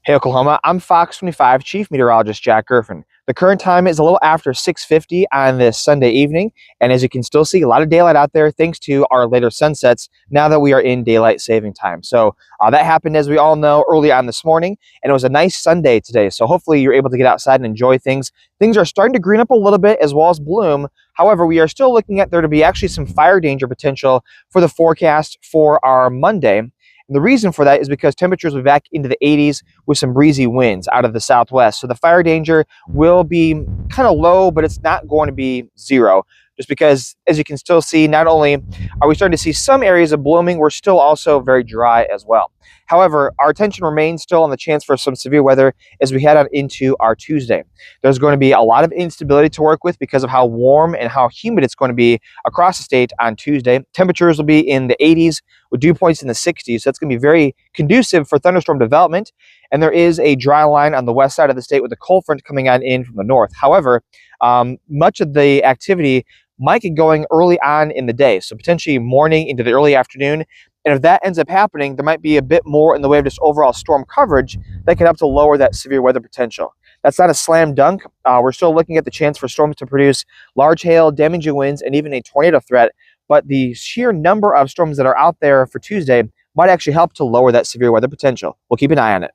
Hey Oklahoma, I'm Fox 25 Chief Meteorologist Jack Griffin. The current time is a little after 6:50 on this Sunday evening, and as you can still see, a lot of daylight out there thanks to our later sunsets now that we are in daylight saving time. So that happened, as we all know, early on this morning, and it was a nice Sunday today. So hopefully you're able to get outside and enjoy things. Things are starting to green up a little bit as well as bloom. However, we are still looking at there to be actually some fire danger potential for the forecast for our Monday. And the reason for that is because temperatures will be back into the 80s with some breezy winds out of the southwest. So the fire danger will be kind of low, but it's not going to be zero. Just because, as you can still see, not only are we starting to see some areas of blooming, we're still also very dry as well. However, our attention remains still on the chance for some severe weather as we head on into our Tuesday. There's going to be a lot of instability to work with because of how warm and how humid it's going to be across the state on Tuesday. Temperatures will be in the 80s with dew points in the 60s. So that's going to be very conducive for thunderstorm development. And there is a dry line on the west side of the state with a cold front coming on in from the north. However, much of the activity might get going early on in the day, so potentially morning into the early afternoon. And if that ends up happening, there might be a bit more in the way of just overall storm coverage that can help to lower that severe weather potential. That's not a slam dunk. We're still looking at the chance for storms to produce large hail, damaging winds, and even a tornado threat. But the sheer number of storms that are out there for Tuesday might actually help to lower that severe weather potential. We'll keep an eye on it.